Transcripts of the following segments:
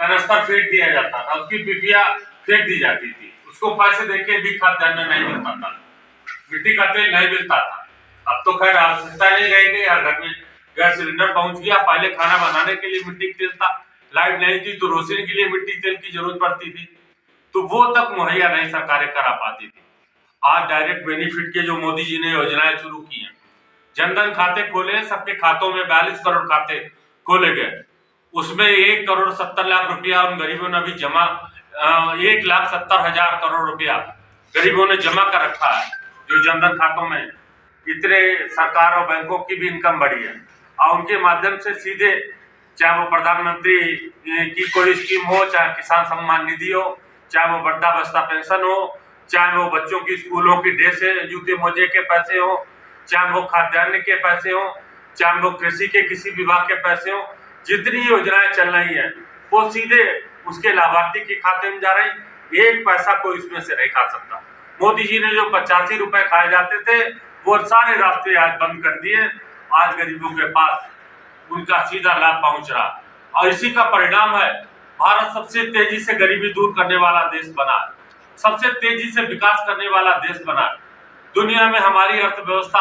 कनस्तर फेंक दिया जाता था, उसकी पिपिया फेंक दी जाती थी, उसको पैसे देके भी खाद्यान्न नहीं मिलता था, मिट्टी का तेल नहीं मिलता था। अब तो खैर आवश्यकता नहीं रह गई, हर घर में गैस सिलेंडर पहुंच गया। पहले खाना बनाने के लिए मिट्टी तेल था, लाइट नहीं थी तो रोशनी के लिए मिट्टी तेल की जरूरत पड़ती थी, तो वो तक मुहैया नहीं सरकारें करा पाती थी। आज डायरेक्ट बेनिफिट के जो मोदी जी ने योजनाएं शुरू की हैं, जनधन खाते खोले, सबके खातों में 42 करोड़ खाते खोले गए, उसमें 1,70,00,000 रुपया उन गरीबों ने अभी जमा 1,70,000 करोड़ रुपया गरीबों ने जमा कर रखा है, जो जनधन खातों में। इतने सरकार और बैंकों की भी इनकम बढ़ी है और उनके माध्यम से सीधे, चाहे वो प्रधानमंत्री की कोई स्कीम हो, चाहे किसान सम्मान निधि हो, चाहे वो वृद्धावस्था पेंशन हो, चाहे वो बच्चों की स्कूलों की ड्रेस जूते मोजे के पैसे हो, चाहे वो खाद्यान्न के पैसे हो, चाहे वो कृषि के किसी विभाग के पैसे हो, जितनी योजनाएं चल रही हैं वो सीधे उसके लाभार्थी के खाते में जा रही। एक पैसा कोई इसमें से नहीं खा सकता। मोदी जी ने जो 85 रुपए खाए जाते थे वो सारे रास्ते आज बंद कर दिए। आज गरीबों के पास उनका सीधा लाभ पहुंच रहा, और इसी का परिणाम है भारत सबसे तेजी से गरीबी दूर करने वाला देश बना, सबसे तेजी से विकास करने वाला देश बना। दुनिया में हमारी अर्थव्यवस्था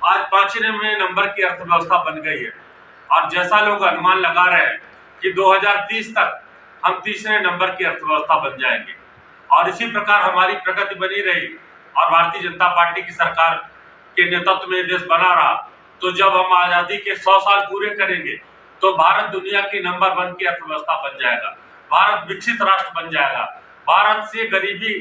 आज 5वें नंबर की अर्थव्यवस्था बन गई है, और जैसा लोग अनुमान लगा रहे हैं कि 2030 तक हम 3रे नंबर की अर्थव्यवस्था बन जाएंगे, और इसी प्रकार हमारी प्रगति बनी रही और भारतीय जनता पार्टी की सरकार के नेतृत्व में देश बना रहा, तो जब हम आजादी के 100 साल पूरे करेंगे तो भारत दुनिया की नंबर 1 की अर्थव्यवस्था बन जाएगा, भारत विकसित राष्ट्र बन जाएगा, भारत से गरीबी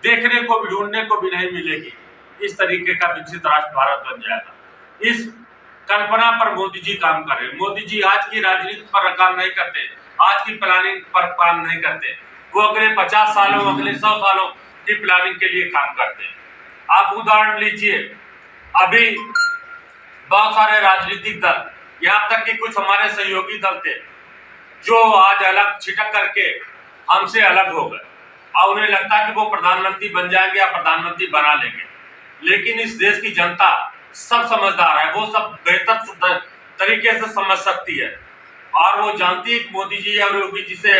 देखने को भी, ढूंढने को भी नहीं मिलेगी। इस तरीके का विकसित राष्ट्र भारत बन जाएगा। इस कल्पना पर मोदी जी काम कर रहे हैं। मोदी जी आज की राजनीति पर काम नहीं करते, आज की प्लानिंग पर काम नहीं करते, वो अगले 50 सालों, अगले 100 सालों की प्लानिंग के लिए काम करते हैं। आप उदाहरण लीजिए, अभी बहुत सारे राजनीतिक दल, यहाँ तक कि कुछ हमारे सहयोगी दल थे जो आज अलग छिटक करके हमसे अलग हो गए, और उन्हें लगता कि वो प्रधानमंत्री बन जाएंगे या प्रधानमंत्री बना लेंगे। लेकिन इस देश की जनता सब समझदार है, वो सब बेहतर तरीके से समझ सकती है, और वो जानती है कि मोदी जी और योगी जी से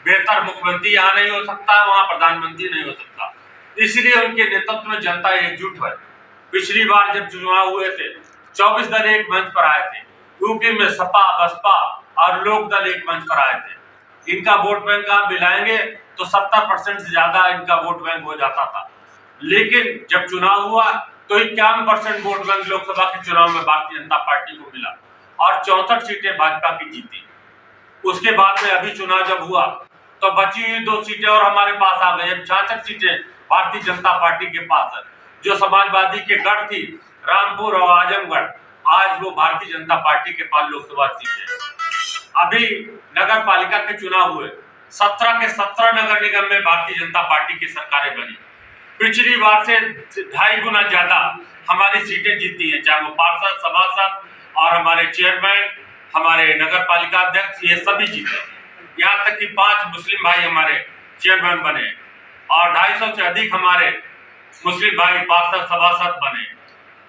बेहतर मुख्यमंत्री यहाँ नहीं हो सकता, वहाँ प्रधानमंत्री नहीं हो सकता। इसलिए उनके नेतृत्व में जनता एकजुट है। पिछली बार जब चुनाव हुए थे 24 दल एक मंच पर आए थे, यूपी में सपा, बसपा और लोक दल एक मंच पर आए थे। इनका वोट बैंक आप मिलाएंगे तो 70% से ज्यादा इनका वोट बैंक हो जाता था, लेकिन जब चुनाव हुआ तो 51% वोट बैंक लोकसभा के चुनाव में भारतीय जनता पार्टी को मिला और 64 सीटें भाजपा की जीती। उसके बाद में अभी चुनाव जब हुआ तो बची हुई 2 सीटें और हमारे पास आ गई। 66 सीटें भारतीय जनता पार्टी के पास है। जो समाजवादी के गढ़ थी रामपुर और आजमगढ़, आज वो भारतीय जनता पार्टी के पास लोकसभा सीटें। अभी नगर पालिका के चुनाव हुए, 17 के 17 नगर निगम में भारतीय जनता पार्टी की सरकारें बनी। पिछली बार से 2.5 गुना ज्यादा हमारी सीटें जीती हैं, चाहे वो पार्षद, सभासद और हमारे चेयरमैन, हमारे नगर पालिका अध्यक्ष, ये सभी जीते। यहाँ तक कि 5 मुस्लिम भाई हमारे चेयरमैन बने और 250 से अधिक हमारे मुस्लिम भाई पार्षद, सभासद बने।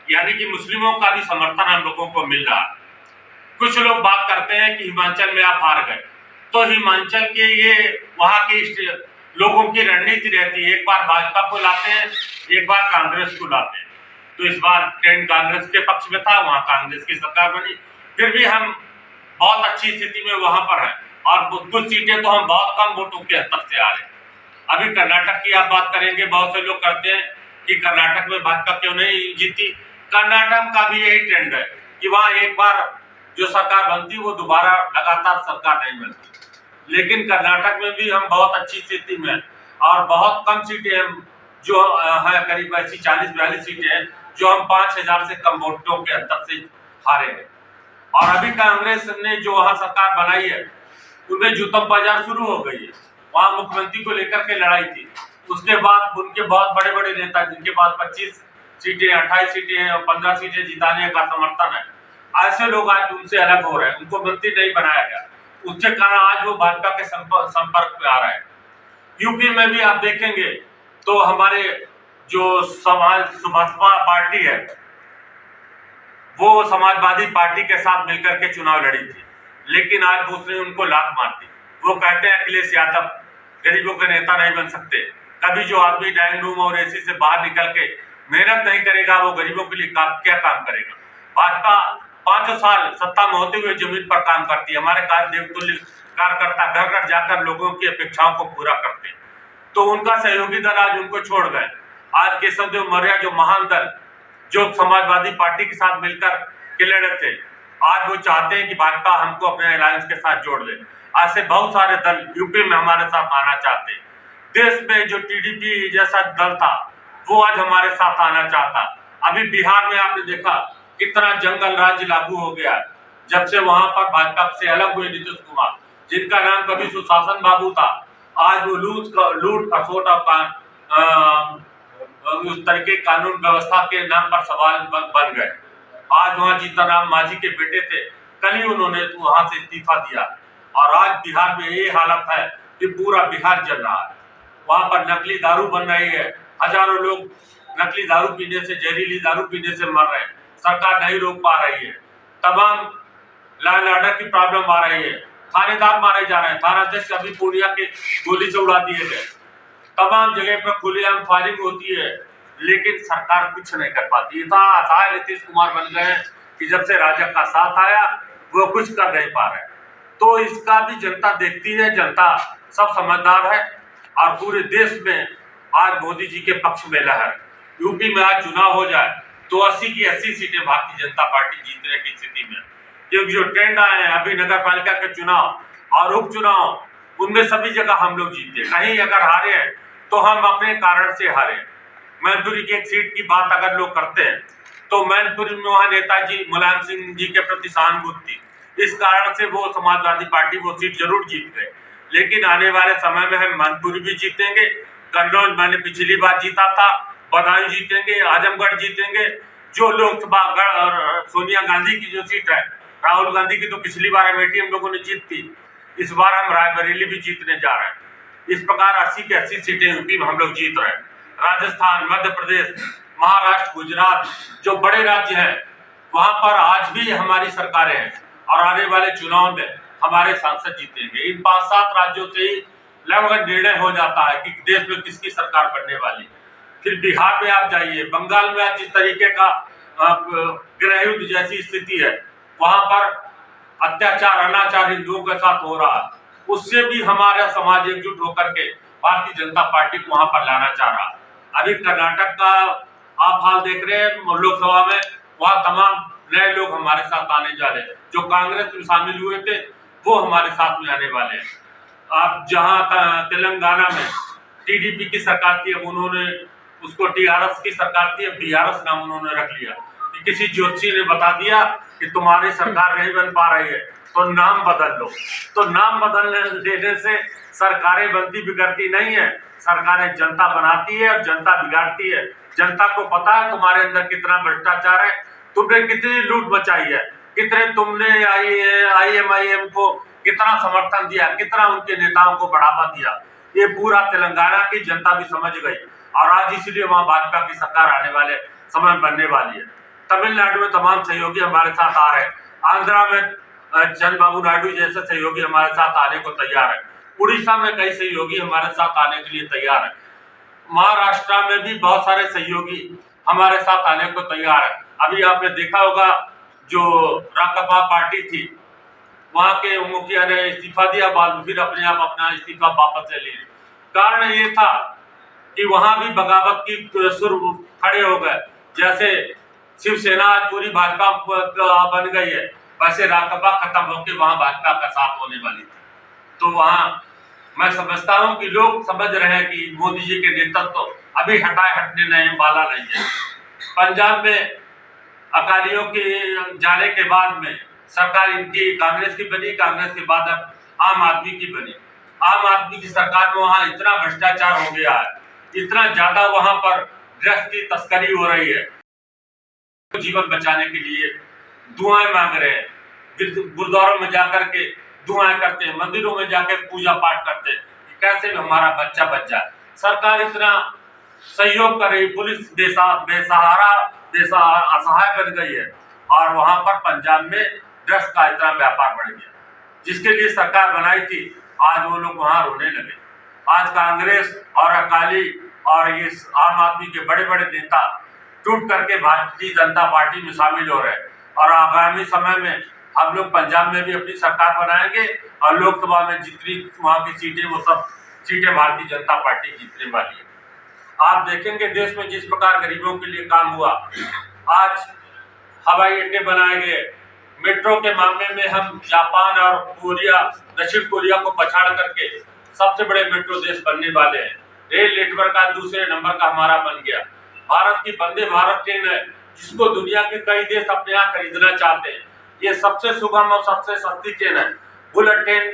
यानी कि मुस्लिमों का भी समर्थन हम लोगों को मिल रहा है। कुछ लोग बात करते हैं कि हिमाचल में आप हार गए, तो हिमाचल के ये वहाँ की लोगों की रणनीति रहती है, एक बार भाजपा को लाते हैं, एक बार कांग्रेस को लाते हैं। तो इस बार ट्रेंड कांग्रेस के पक्ष में था, वहाँ कांग्रेस की सरकार बनी। फिर भी हम बहुत अच्छी स्थिति में वहां पर है, और कुछ सीटें तो हम बहुत कम वोटों के अंतर से आ रहे हैं। अभी कर्नाटक की आप बात करेंगे, बहुत से लोग कहते हैं कि कर्नाटक में भाजपा क्यों नहीं जीती। कर्नाटक का भी यही ट्रेंड है कि वहाँ एक बार जो सरकार बनती वो दोबारा लगातार सरकार नहीं बनती। लेकिन कर्नाटक में भी हम बहुत अच्छी स्थिति में हैं, और बहुत कम सीटें जो है, करीब ऐसी 40-42 सीटें हैं जो हम 5000 से कम वोटों के अंतर से हारे हैं। और अभी कांग्रेस ने जो वहाँ सरकार बनाई है उनमें जूतम बाजार शुरू हो गई है। वहाँ मुख्यमंत्री को लेकर के लड़ाई थी। उसके बाद उनके बहुत बड़े बड़े नेता जिनके पास 25 सीटें, 28 सीटें और 15 सीटें जिताने का समर्थन है, ऐसे लोग आज उनसे अलग हो रहे हैं, उनको मंत्री नहीं बनाया गया। उसके कारण आज वो भाजपा के संपर्क में आ रहे हैं। यूपी में भी आप देखेंगे तो हमारे जो बसपा पार्टी है वो समाजवादी पार्टी के साथ मिलकर के चुनाव लड़ी थी, लेकिन आज दूसरे उनको लात मार दी। वो कहते हैं अखिलेश यादव गरीबों के नेता नहीं बन सकते। कभी जो आदमी डाइनिंग रूम और एसी से बाहर निकल के मेहनत नहीं करेगा वो गरीबों के लिए क्या काम करेगा। भाजपा 5 साल सत्ता में होते हुए जमीन पर काम करती है। हमारे देवतुल्य कार्यकर्ता घर घर जाकर लोगों की अपेक्षाओं को पूरा करते हैं, तो उनका सहयोगी दल आज उनको छोड़ गए। आज केशव देव मौर्य जो महान दल जो समाजवादी पार्टी के साथ मिलकर के लड़े थे, आज वो चाहते हैं कि भाजपा हमको अपने अलायंस के साथ जोड़ ले। आज से बहुत सारे दल यूपी में हमारे साथ आना चाहते हैं। देश में जो टीडीपी जैसा दल था वो आज हमारे साथ आना चाहता। अभी बिहार में आपने देखा कितना जंगल राज्य लागू हो गया जब से वहां पर भाजपा से अलग हुए नीतीश कुमार, जिनका नाम कभी सुशासन बाबू था, आज वो लूट खसोट और उस तरीके कानून व्यवस्था के नाम पर सवाल बन गए। आज वहां जीतनराम मांझी के बेटे थे, कल ही उन्होंने वहां से इस्तीफा दिया और आज बिहार में ये हालत है कि पूरा बिहार जल रहा है। वहां पर नकली दारू बन रही है, हजारों लोग नकली दारू पीने से, जहरीली दारू पीने से मर रहे हैं, सरकार नहीं रोक पा रही है। तमाम लॉ एंड ऑर्डर की प्रॉब्लम आ रही है, थानेदार मारे जा रहे हैं, थाना अध्यक्ष अभी पूर्णिया के गोली से उड़ा दिए गए, तमाम जगह पर खुलेआम फायरिंग होती है, लेकिन सरकार कुछ नहीं कर पाती। इतना असहाय नीतीश कुमार बन गए कि जब से राजग का साथ आया वो कुछ कर नहीं पा रहे। तो इसका भी जनता देखती है, जनता सब समझदार है और पूरे देश में आज मोदी जी के पक्ष में लहर। यूपी में आज चुनाव हो जाए तो 80 की 80 सीटें भारतीय जनता पार्टी जीतने की स्थिति में, क्योंकि जो ट्रेंड आए हैं अभी नगर पालिका के चुनाव और उपचुनाव, उनमें सभी जगह हम लोग जीते। कहीं अगर हारे हैं तो हम अपने कारण से हारे। मैनपुरी की एक सीट की बात अगर लोग करते हैं तो मैनपुरी में वहां नेताजी मुलायम सिंह जी के प्रति सहानुभूति थी, इस कारण से वो समाजवादी पार्टी वो सीट जरूर जीत गए। लेकिन आने वाले समय में हम मैनपुरी भी जीतेंगे, कन्नौज मैंने पिछली बार जीता था, बदायूं जीतेंगे, आजमगढ़ जीतेंगे। जो लोकसभा और सोनिया गांधी की जो सीट है, राहुल गांधी की तो पिछली बार अमेठी हम लोगों ने जीत थी, इस बार हम रायबरेली भी जीतने जा रहे हैं। इस प्रकार 80 की 80 सीटें यूपी में हम लोग जीत रहे हैं। राजस्थान, मध्य प्रदेश, महाराष्ट्र, गुजरात जो बड़े राज्य हैं वहां पर आज भी हमारी सरकारें हैं और आने वाले चुनाव में हमारे सांसद जीतेंगे। इन 5-7 राज्यों से ही लगभग निर्णय हो जाता है कि देश में किसकी सरकार बनने वाली। फिर बिहार में आप जाइए, बंगाल में आज जिस तरीके का गृह युद्ध जैसी स्थिति है, वहां पर अत्याचार अनाचार हिंदुओं के साथ हो रहा है, उससे भी हमारा समाज एकजुट होकर के भारतीय जनता पार्टी को वहां पर लाना चाह रहा है। अभी कर्नाटक का आप हाल देख रहे हैं लोकसभा में, वहां तमाम नए लोग हमारे साथ आने जा रहे हैं, जो कांग्रेस में शामिल हुए थे वो हमारे साथ में आने वाले हैं। आप जहां तेलंगाना में टीडीपी की सरकार थी, अब उन्होंने उसको टीआरएस की सरकार थी, अब बीआरएस नाम उन्होंने रख लिया कि किसी ज्योतिषी ने बता दिया कि तुम्हारी सरकार नहीं बन पा रही है तो नाम बदल लो। तो नाम बदलने देने से सरकारें बनती बिगड़ती नहीं है, सरकारें जनता बनाती है और जनता बिगाड़ती है। जनता को पता है तुम्हारे अंदर कितना भ्रष्टाचार है, तुमने कितनी लूट मचाई है, कितने तुमने IMIM को कितना समर्थन दिया, कितना उनके नेताओं को बढ़ावा दिया, ये पूरा तेलंगाना की जनता भी समझ गई और आज इसलिए वहां भाजपा की सरकार आने वाले समय बनने वाली है। तमिलनाडु में तमाम सहयोगी हमारे साथ आ रहे हैं, आंध्रा में चंद्रबाबू नायडू जैसे सहयोगी हमारे साथ आने को तैयार है, उड़ीसा में कई सहयोगी हमारे साथ आने के लिए तैयार है, महाराष्ट्र में भी बहुत सारे सहयोगी हमारे साथ आने को तैयार है। अभी आपने देखा होगा जो राकापा पार्टी थी, वहां के मुखिया ने इस्तीफा दिया, बाद फिर अपने आप अपना इस्तीफा वापस ले लिया। कारण ये था कि वहां भी बगावत की सुर खड़े हो गए। जैसे शिवसेना आज पूरी भाजपा बन गई है, वैसे राकापा खत्म होकर वहां भाजपा का साथ होने वाली थी। तो वहां मैं समझता हूं कि लोग समझ रहे हैं कि मोदी जी के नेतृत्व तो अभी हटने नहीं वाला नहीं है। पंजाब में अकालियों के जाने के बाद में सरकार इनकी कांग्रेस की बनी, कांग्रेस के बाद अब आम आदमी की बनी। आम आदमी की सरकार में वहां इतना भ्रष्टाचार हो गया है, इतना ज्यादा वहां पर ड्रग्स की तस्करी हो रही है, जीवन बचाने के लिए दुआएं मांग रहे हैं, गुरुद्वारों में जाकर के दुआएं करते हैं, मंदिरों में जाकर पूजा पाठ करते हैं कि कैसे भी हमारा बच्चा बच जाए। सरकार इतना सहयोग कर रही, पुलिस बेसहारा असहाय बन गई है और वहां पर पंजाब में ड्रग्स का इतना व्यापार बढ़ गया, जिसके लिए सरकार बनाई थी आज वो लोग वहां रोने लगे। आज कांग्रेस और अकाली और ये आम आदमी के बड़े बड़े नेता टूट करके भारतीय जनता पार्टी में शामिल हो रहे हैं और आगामी समय में हम लोग पंजाब में भी अपनी सरकार बनाएंगे और लोकसभा में जितनी वहां की सीटें वो सब सीटें भारतीय जनता पार्टी जीतने वाली है। आप देखेंगे देश में जिस प्रकार गरीबों के लिए काम हुआ, आज हवाई अड्डे बनाए गए, मेट्रो के मामले में हम जापान और दक्षिण कोरिया को पछाड़ करके सबसे बड़े मेट्रो देश बनने वाले हैं। रेल नेटवर्क का दूसरे नंबर का हमारा बन गया। भारत की वंदे भारत ट्रेन है जिसको दुनिया के कई देश अपने यहाँ खरीदना चाहते हैं। ये सबसे सुगम और सबसे सस्ती ट्रेन है। बुलेट ट्रेन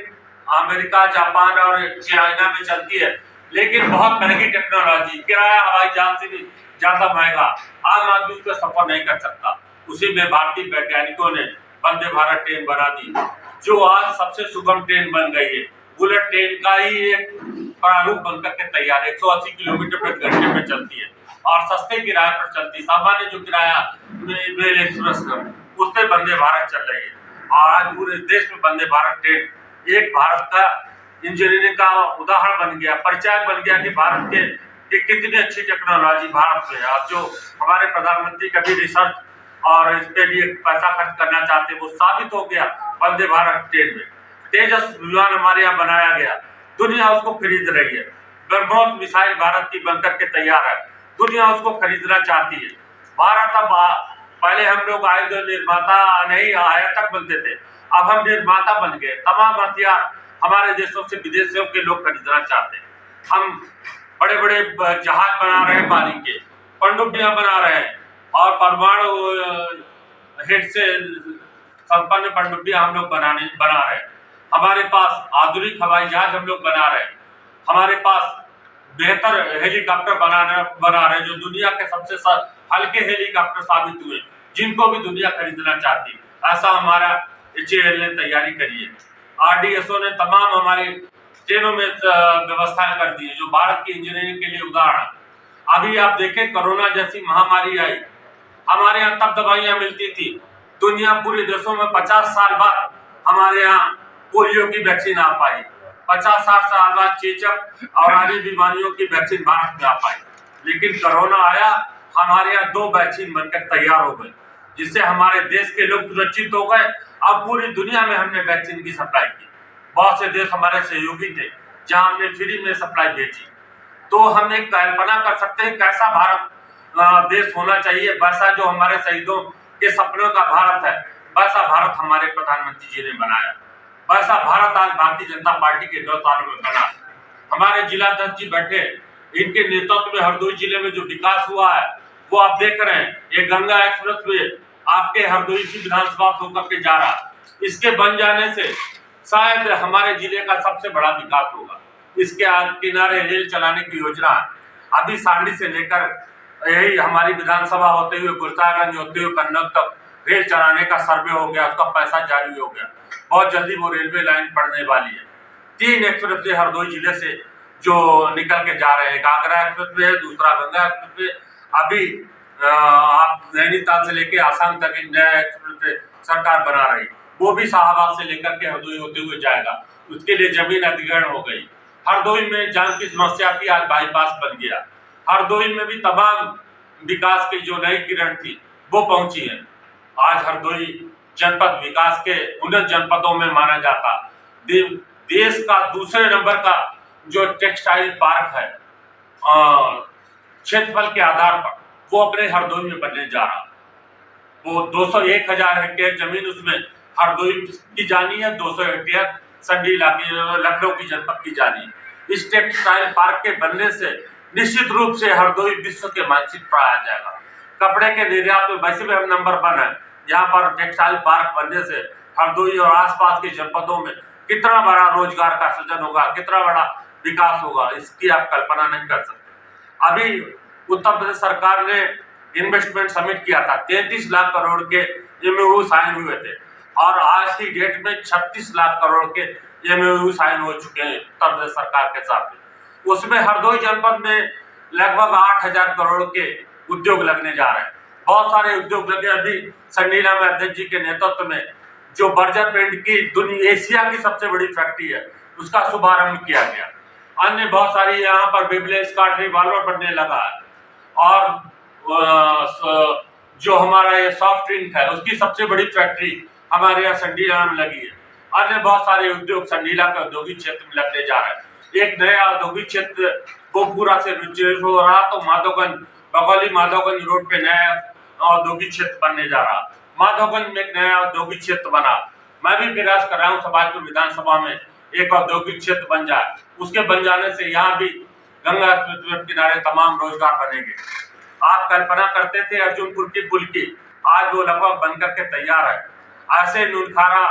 अमेरिका, जापान और चाइना में चलती है, लेकिन बहुत महंगी टेक्नोलॉजी, किराया हवाई जहाज से भी ज्यादा महंगा, आम आदमी उस पर सफर नहीं कर सकता। उसी में भारतीय वैज्ञानिकों ने वंदे भारत ट्रेन बना दी जो आज सबसे सुगम ट्रेन बन गई है। बुलेट ट्रेन का ही एक प्रारूप बनकर के तैयार है। 180 किलोमीटर प्रति घंटे में चलती है और सस्ते किराए पर चलती। सामान्य जो किराया रेल एक्सप्रेस का उससे वंदे भारत चल रही है और आज पूरे देश में वंदे भारत ट्रेन एक भारत का इंजीनियरिंग का उदाहरण बन गया, परिचय बन गया कि भारत के कितनी अच्छी टेक्नोलॉजी भारत में है। और जो हमारे प्रधानमंत्री कभी रिसर्च और इसके लिए पैसा खर्च करना चाहते वो साबित हो गया वंदे भारत ट्रेन में। तेजस विमान हमारे यहाँ बनाया गया, दुनिया उसको खरीद रही है। ब्रह्मोस मिसाइल भारत की बनकर के तैयार है, दुनिया उसको खरीदना चाहती है। भारत अब पहले हम लोग आयुध निर्माता नहीं आयातक बनते थे, अब हम निर्माता बन गए। तमाम हथियार हमारे देशों से विदेशों के लोग खरीदना चाहते हैं। हम बड़े बड़े जहाज बना रहे हैं, पानी के पनडुब्बियां बना रहे हैं और परमाणु हेड से संपन्न पनडुब्बियां हम लोग बना रहे हैं। हमारे पास आधुनिक हवाई जहाज हम लोग बना रहे हैं। हमारे पास बेहतर हेलीकॉप्टर बना रहे हैं जो दुनिया के सबसे हल्के हेलीकॉप्टर साबित हुए, जिनको भी दुनिया खरीदना चाहती है। ऐसा हमारा HAL ने तैयारी करी है। RDSO ने तमाम हमारे ट्रेनों में व्यवस्थाएं कर दी है जो भारत की इंजीनियरिंग के लिए उदाहरण। अभी आप देखें कोरोना जैसी महामारी आई, हमारे यहाँ तब दवाइयां मिलती थी, दुनिया पूरे देशों में 50 साल बाद हमारे यहाँ पोलियो की वैक्सीन आ पाई, 50-60 साल बाद चेचक और अन्य बीमारियों की वैक्सीन भारत में आ पाई। लेकिन कोरोना आया, हमारे यहाँ 2 वैक्सीन बनकर तैयार हो गए, जिससे हमारे देश के लोग सुरक्षित हो गए। अब पूरी दुनिया में हमने वैक्सीन की सप्लाई की। बहुत से देश हमारे सहयोगी थे जहां हमने फ्री में सप्लाई भेजी। तो हम एक कल्पना कर सकते हैं कैसा भारत देश होना चाहिए, वैसा जो हमारे शहीदों के सपनों का भारत है, वैसा भारत हमारे प्रधानमंत्री जी ने बनाया। वैसा भारत आज भारतीय जनता पार्टी के 2 सालों में बना। हमारे जिलाध्यक्ष जी बैठे, इनके नेतृत्व में हरदोई जिले में जो विकास हुआ है वो आप देख रहे हैं। ये गंगा एक्सप्रेस वे आपके हरदोई की विधानसभा से होकर के जा रहा, इसके बन जाने से शायद हमारे जिले का सबसे बड़ा विकास होगा। इसके किनारे रेल चलाने की योजना है। अभी सांडी से लेकर यही हमारी विधानसभा होते हुए गुरसागंज होते हुए कन्नौज तक रेल चलाने का सर्वे हो गया, उसका पैसा जारी हो गया। बहुत जल्दी वो रेलवे लाइन पड़ने वाली है। 3 एक्सप्रेस वे हरदोई जिले से जो निकल के जा रहे हैं, आगरा एक्सप्रेस वे, दूसरा गंगा एक्सप्रेस वे। अभी आप नैनीताल से लेके आसाम तक एक नया एक्सप्रेस सरकार बना रही, वो भी शाहबाद से लेकर के हरदोई होते हुए जाएगा। उसके लिए जमीन अधिग्रहण हो गई। हरदोई में जान की समस्या थी, आज बाईपास बन गया। हरदोई में भी तमाम विकास की जो नई किरण थी वो पहुंची है। आज हरदोई जनपद विकास के उन्नत जनपदों में माना जाता। देश का दूसरे नंबर का जो टेक्सटाइल पार्क है क्षेत्रफल के आधार पर, वो अपने हरदोई में बनने जा रहा। वो 201,000 हेक्टेयर जमीन उसमें हरदोई की जानी है, 200 हेक्टेयर संडी लखनऊ की जनपद की जानी है। इस टेक्सटाइल पार्क के बनने से निश्चित रूप से हरदोई विश्व के मानचित्र पर आ जाएगा। कपड़े के निर्यात में वैसे भी हम नंबर 1 है। यहाँ पर टेक्सटाइल पार्क बनने से हरदोई और आसपास के जनपदों में कितना बड़ा रोजगार का सृजन होगा, कितना बड़ा विकास होगा, इसकी आप कल्पना नहीं कर सकते। अभी उत्तर प्रदेश सरकार ने इन्वेस्टमेंट समिट किया था, 33 लाख करोड़ के MOU साइन हुए थे और आज की डेट में 36 लाख करोड़ के MOU साइन हो चुके हैं उत्तर प्रदेश सरकार के साथ। उसमें हरदोई जनपद में लगभग 8,000 करोड़ के उद्योग लगने जा रहे हैं। बहुत सारे उद्योग लगे। अभी संडीला में अध्यक्ष जी के नेतृत्व में जो बर्जर पेंट की दुनिया एशिया की सबसे बड़ी फैक्ट्री है, उसका शुभारंभ किया गया। अन्य बहुत सारी यहाँ पर बिबलेस कार्ड रिवॉल्वर बनने लगा है। और जो हमारा ये सॉफ्ट ड्रिंक है उसकी सबसे बड़ी फैक्ट्री हमारे यहाँ संडीला में लगी है। अन्य बहुत सारे उद्योग संडीला के औद्योगिक क्षेत्र में लगने जा रहे हैं। एक नया औद्योगिक क्षेत्र गोपुरा से हो रहा तो माधोगंज बगौली माधोगंज रोड पे नया औद्योगिक क्षेत्र बनने जा रहा। माधोगंज में एक नया औद्योगिक क्षेत्र बना। मैं भी प्रयास कर रहा हूँ समाजपुर विधानसभा में एक औद्योगिक क्षेत्र बन जाए। उसके बन जाने से यहाँ भी गंगा किनारे तमाम रोजगार बनेंगे। आप कल्पना करते थे अर्जुनपुर की पुल की, आज वो लगभग बनकर के तैयार है। ऐसे नूनखारा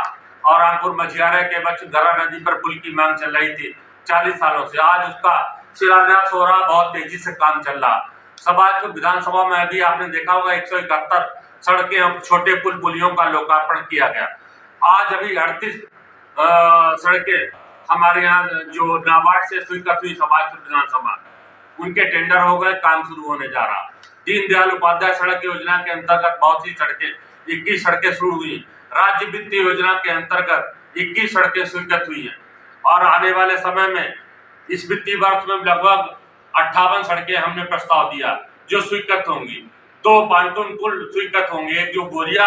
और रामपुर मझियारा के बच्चे गरा नदी पर पुल की मांग चल रही थी 40 सालों से, आज उसका शिलान्यास हो रहा, बहुत तेजी से काम चल रहा। समाजपुर विधानसभा में अभी आपने देखा होगा 171 सड़कें और छोटे पुल पुलियों का लोकार्पण किया गया। आज अभी 38 सड़कें हमारे यहाँ जो नाबार्ड से स्वीकृत हुई समाजपुर विधानसभा, उनके टेंडर हो गए, काम शुरू होने जा रहा। दीनदयाल उपाध्याय सड़क योजना के अंतर्गत बहुत सी सड़कें 21 सड़कें शुरू हुई। राज्य वित्त योजना के अंतर्गत 21 सड़कें स्वीकृत हुई हैं और आने वाले समय में इस वित्तीय वर्ष में लगभग 58 सड़कें हमने प्रस्ताव दिया जो स्वीकृत होंगी। 2 पांटून पुल स्वीकृत होंगे। एक जो गोरिया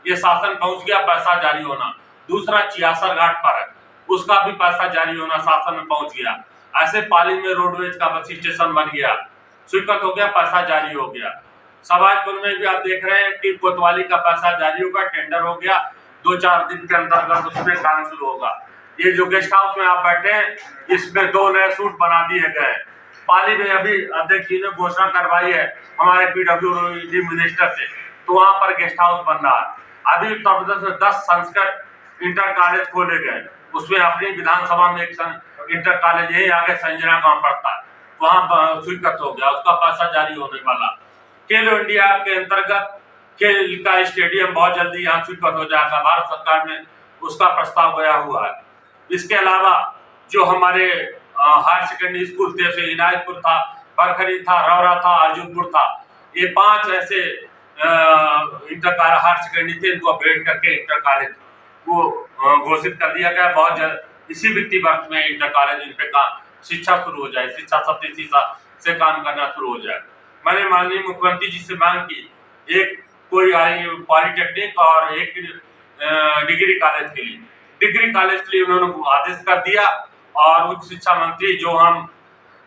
ये शासन पहुंच गया, पैसा जारी होना। दूसरा 66 घाट पर है, उसका भी पैसा जारी होना, शासन में पहुंच गया। ऐसे पाली में रोडवेज का बस स्टेशन बन गया, स्वीकृत हो गया, पैसा जारी हो गया। समाजपुर में भी आप देख रहे हैं कि कोतवाली का पैसा जारी होगा, टेंडर हो गया, 2-4 दिन के अंतर्गत उसमें काम शुरू होगा। ये जो गेस्ट हाउस में आप बैठे हैं, इसमें 2 नए सूट बना दिए गए। पाली में अभी अध्यक्ष जी ने घोषणा करवाई है हमारे PWD मिनिस्टर से, तो वहां पर गेस्ट हाउस बन रहा है। अभी उत्तर प्रदेश में 10 संस्कृत इंटर कॉलेज खोले गए, उसमें अपनी विधानसभा में एक इंटर कॉलेज यही आगे संजना गांव पड़ता है, वहां स्वीकृत हो गया, उसका पैसा जारी होने वाला। खेलो इंडिया के अंतर्गत खेल का स्टेडियम बहुत जल्दी यहाँ स्वीकृत हो जाएगा, भारत सरकार में उसका प्रस्ताव गया हुआ है। इसके अलावा जो हमारे हायर सेकेंडरी स्कूल थे, जैसे इनायतपुर था, बरखरी था, रौरा था, अर्जुनपुर था, ये 5 ऐसे इंटर हायर सेकेंडरी थे, इनको अपग्रेड करके इंटर कॉलेज को घोषित कर दिया गया। बहुत जल्द इसी वित्तीय वर्ष में इंटर कॉलेज इन पे काम शिक्षा शुरू हो जाए, शिक्षा सत्र से काम करना शुरू हो जाए। मैंने माननीय मुख्यमंत्री जी से मांग की, एक कोई पॉलिटेक्निक और एक डिग्री कॉलेज के लिए, डिग्री कॉलेज के लिए उन्होंने आदेश कर दिया। और उच्च शिक्षा मंत्री जो हम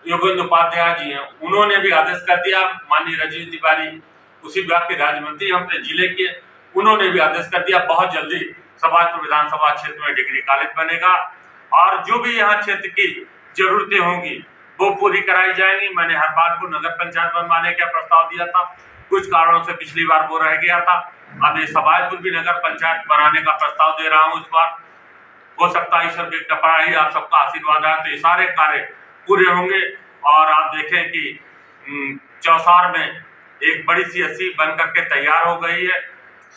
योगेंद्र उपाध्याय जी हैं, उन्होंने भी आदेश कर दिया। माननीय रजनी तिवारी उसी विभाग के राज्य मंत्री अपने जिले के, उन्होंने भी आदेश कर दिया बहुत जल्दी समाजपुर विधानसभा क्षेत्र में डिग्री कॉलेज बनेगा और जो भी यहाँ क्षेत्र की जरूरतें होंगी वो पूरी कराई जाएंगी। मैंने हरपालपुर नगर पंचायत बनवाने का प्रस्ताव दिया था, कुछ कारणों से पिछली बार वो रह गया था। अब ये समाजपुर भी नगर पंचायत बनाने का प्रस्ताव दे रहा हूँ इस बार। हो सकता है ईश्वर की कृपा ही, आप सबका आशीर्वाद है तो ये सारे कार्य पूरे होंगे। और आप देखें कि चौसार में एक बड़ी सी अस्सी बन करके तैयार हो गई है,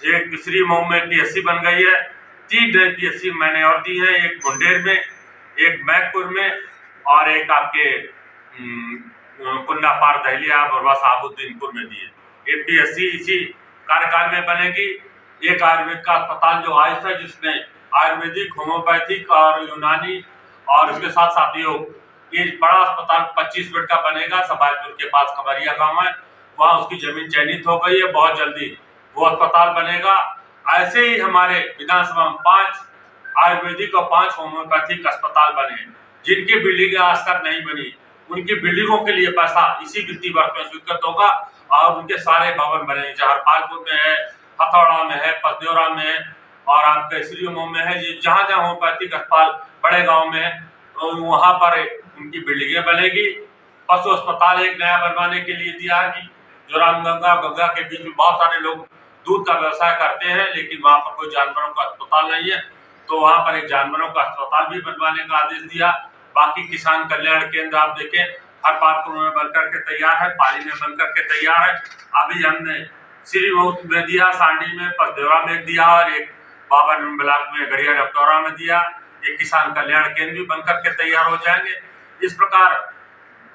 एक श्री मऊ में PSC बन गई है, 3 नई PSC मैंने और दी है, एक मुंडेर में, एक मैकपुर में और एक आपके कुंडा पार दहलिया और साबुद्दीनपुर में दी है। ये PSC इसी कार्यकाल में बनेगी। एक आयुर्वेद का अस्पताल जो आयुष है, जिसमें आयुर्वेदिक, होम्योपैथिक और यूनानी और उसके साथ साथ योग, ये बड़ा अस्पताल 25 बेड का बनेगा। समाजपुर के पास खबरिया गांव है, वहाँ उसकी जमीन चयनित हो गई है, बहुत जल्दी वो अस्पताल बनेगा। ऐसे ही हमारे विधानसभा में 5 आयुर्वेदिक और 5 होम्योपैथिक अस्पताल बने, जिनकी बिल्डिंग आज तक नहीं बनी, उनकी बिल्डिंगों के लिए पैसा इसी वित्तीय वर्ष में स्वीकृत होगा और उनके सारे भवन बने, जहाँ हरपालपुर में है, हथौड़ा में है, पसदेवरा में है और आपके श्री मऊ में है। जहाँ जहाँ होम्योपैथिक अस्पताल बड़े गाँव में है, वहाँ पर उनकी बिल्डिंगें बनेगी। पशु अस्पताल एक नया बनवाने के लिए दिया है, जो रामगंगा गंगा के बीच में बहुत सारे लोग दूध का व्यवसाय करते हैं, लेकिन वहाँ पर कोई जानवरों का अस्पताल नहीं है, तो वहाँ पर एक जानवरों का अस्पताल भी बनवाने का आदेश दिया। बाकी किसान कल्याण केंद्र आप देखें हरपालपुर में बनकर के तैयार है, पाली में बनकर के तैयार है। अभी हमने श्री मऊ में दिया, सांडी में, पसदेवरा में दिया और एक बाबन ब्लॉक में गढ़िया डबटौरा में दिया। एक किसान कल्याण केंद्र भी बनकर के तैयार हो जाएंगे। इस प्रकार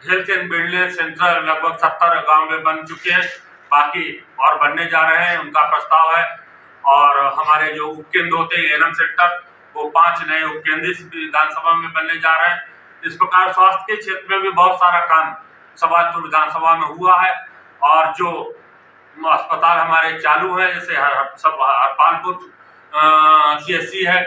हेल्थ एंड वेलनेस सेंटर लगभग 70 गांव में बन चुके हैं, बाकी और बनने जा रहे हैं, उनका प्रस्ताव है। और हमारे जो उपकेंद्र होते हैं ANM सेंटर, वो 5 नए उपकेंद्र इस विधानसभा में बनने जा रहे हैं। इस प्रकार स्वास्थ्य के क्षेत्र में भी बहुत सारा काम समाजपुर विधानसभा में हुआ है और जो अस्पताल हमारे चालू है, जैसे हरपालपुर CSC है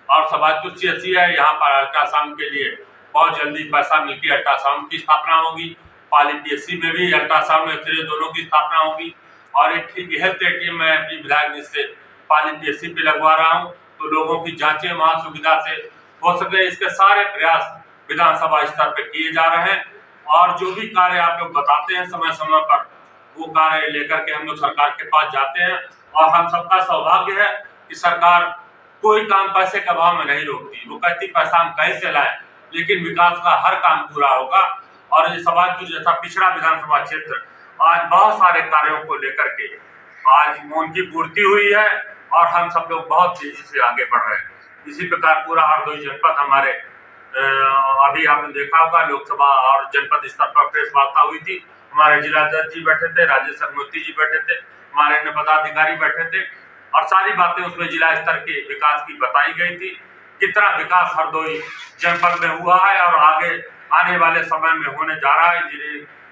और समाजपुर CSC है। यहाँ पर अल्ट्रासाउंड के लिए बहुत जल्दी पैसा मिलकर अल्ट्रासाउंड की स्थापना होगी। पाली PSC में भी अल्ट्रासाउंड एक्सरे दोनों की स्थापना होगी और एक हेल्थ ATM मैं अपनी विधायक निधि से पाली PSC पे लगवा रहा हूँ, तो लोगों की जांचें वहाँ सुविधा से हो सके। इसके सारे प्रयास विधानसभा स्तर पर किए जा रहे हैं और जो भी कार्य आप लोग बताते हैं समय समय पर वो कार्य लेकर के हम लोग सरकार के पास जाते हैं। और हम सबका सौभाग्य है कि सरकार कोई काम पैसे के अभाव में नहीं रोकती। वो कहती पैसा हम कहीं से लाएं, लेकिन विकास का हर काम पूरा होगा। और ये समाजपुर जैसा पिछड़ा विधानसभा क्षेत्र आज बहुत सारे कार्यों को लेकर के आज उनकी पूर्ति हुई है और हम सब लोग बहुत तेजी से आगे बढ़ रहे हैं। इसी प्रकार पूरा हरदोई जनपद हमारे अभी आपने देखा होगा लोकसभा और जनपद स्तर पर प्रेस वार्ता हुई थी। हमारे जिलाध्यक्ष जी बैठे थे, राजेश सरमोती जी बैठे थे, हमारे अन्य पदाधिकारी बैठे थे और सारी बातें उसमें जिला स्तर के विकास की बताई गई थी। कितना विकास हरदोई जनपद में हुआ है और आगे आने वाले समय में होने जा रहा है।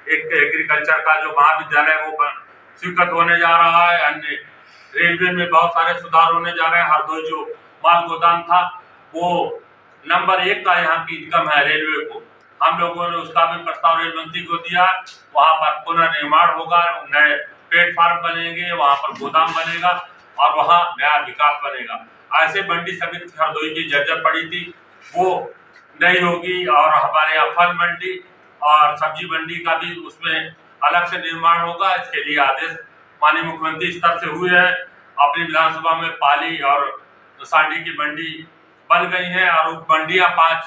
एक एग्रीकल्चर का जो महाविद्यालय वो स्वीकृत होने जा रहा है। अन्य रेलवे में बहुत सारे सुधार होने जा रहे हैं। हरदोई जो माल गोदाम था वो नंबर 1 का यहाँ की इनकम है रेलवे को। हम लोगों ने उसका भी प्रस्ताव रेल मंत्री को दिया। वहाँ पर पुनर्निर्माण होगा, नए प्लेटफार्म बनेंगे, वहाँ पर गोदाम बनेगा और वहाँ नया विकास बनेगा। ऐसे मंडी समिति हरदोई की जर्जर पड़ी थी वो नहीं होगी और हमारे यहाँ फल मंडी और सब्जी मंडी का भी उसमें अलग से निर्माण होगा। इसके लिए आदेश माननीय मुख्यमंत्री स्तर से हुए हैं। अपनी विधानसभा में पाली और सांडी की मंडी बन गई हैं और मंडियाँ 5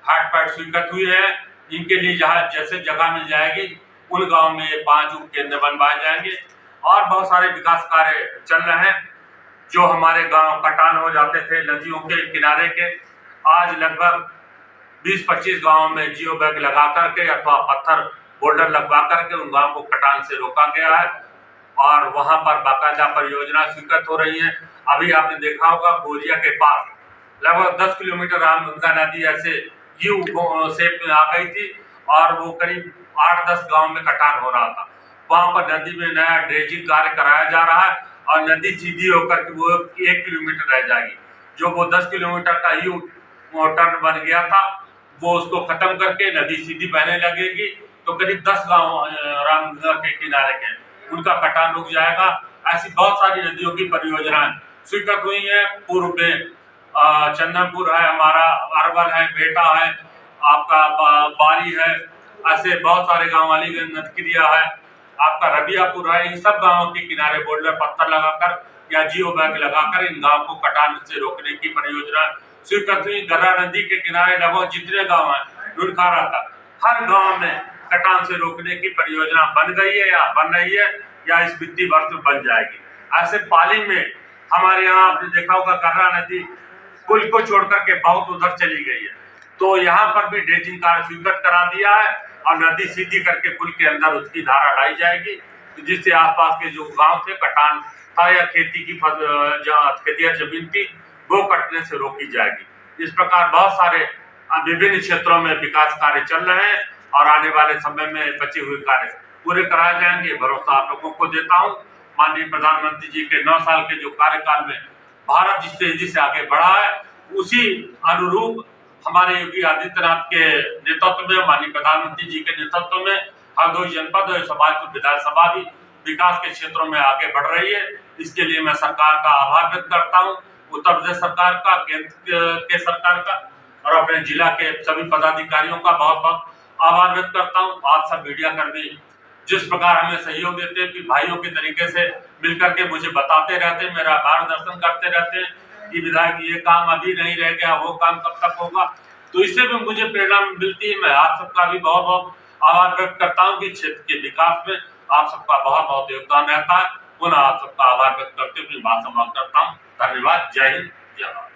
हाटपैट स्वीकृत हुई है। इनके लिए जहाँ जैसे जगह मिल जाएगी उन गांव में 5 उपकेंद्र बनवाए जाएंगे और बहुत सारे विकास कार्य चल रहे हैं। जो हमारे गांव कटान हो जाते थे नदियों के किनारे के, आज लगभग 20-25 गांवों में जियो बैग लगा करके अथवा पत्थर बोल्डर लगवा करके उन गांव को कटान से रोका गया है और वहां पर बाकायदा परियोजना स्वीकृत हो रही है। अभी आपने देखा होगा बोरिया के पास लगभग 10 किलोमीटर रामगंगा नदी ऐसे यू शेप में आ गई थी और वो करीब 8-10 गांव में कटान हो रहा था। वहां पर नदी में नया ड्रेजिंग कार्य कराया जा रहा है और नदी सीधी होकर के वो 1 किलोमीटर रह जाएगी। जो वो 10 किलोमीटर का यू टर्न बन गया था वो उसको खत्म करके नदी सीधी बहने लगेगी, तो करीब 10 गांव रामगंगा के किनारे के उनका कटान रुक जाएगा। ऐसी बहुत सारी नदियों की परियोजनाएं स्वीकृत हुई है। पूर्व में चंदनपुर है, हमारा अरवल है, बेटा है, आपका बारी है, ऐसे बहुत सारे गांव, अलीगंज नदक्रिया है, आपका रबियापुर है। इन सब गांवों के किनारे बोल्डर पत्थर लगाकर या जियो बैग लगाकर इन गांव को कटान से रोकने की परियोजना स्वीकृत हुई। गर्रा नदी के किनारे लगभग जितने गांव हैं नुनखारा तक हर गांव में कटान से रोकने की परियोजना बन गई है या बन रही है या इस वित्तीय वर्ष में बन जाएगी। ऐसे पाली में हमारे यहाँ आपने देखा होगा गर्रा नदी पुल को छोड़ करके बहुत उधर चली गई है, तो यहाँ पर भी ड्रेजिंग कार्य स्वीकृत करा दिया है और नदी सीधी करके पुल के अंदर उसकी धारा लाई जाएगी, जिससे आसपास के जो गांव थे कटान था या खेती की खेतिया जमीन थी वो कटने से रोकी जाएगी। इस प्रकार बहुत सारे विभिन्न क्षेत्रों में विकास कार्य चल रहे हैं और आने वाले समय में बचे हुए कार्य पूरे कराए जाएंगे, भरोसा आप लोगों को देता हूँ। माननीय प्रधानमंत्री जी के 9 साल के जो कार्यकाल में भारत जिस तेजी से आगे बढ़ा है उसी अनुरूप हमारे योगी आदित्यनाथ के नेतृत्व में, माननीय प्रधानमंत्री जी के नेतृत्व में हरदोई जनपद और समाजपुर विधानसभा भी विकास के क्षेत्रों में आगे बढ़ रही है। इसके लिए मैं सरकार का आभार व्यक्त करता हूँ, उत्तर प्रदेश सरकार का, केंद्र के सरकार का और अपने जिला के सभी पदाधिकारियों का बहुत बहुत आभार व्यक्त करता हूँ। आप सब मीडिया कर्मी जिस प्रकार हमें सहयोग देते हैं कि भाइयों के तरीके से मिलकर के मुझे बताते रहते हैं, मेरा मार्गदर्शन करते रहते हैं कि विधायक ये काम अभी नहीं रह गया, वो काम कब तक होगा, तो इससे भी मुझे प्रेरणा मिलती है। मैं आप सबका भी बहुत बहुत आभार व्यक्त करता हूँ कि क्षेत्र के विकास में आप सबका बहुत बहुत योगदान रहता है। पुनः आप सबका आभार व्यक्त करते हुए बात समाप्त करता हूँ। धन्यवाद। जय हिंद, जय भारत।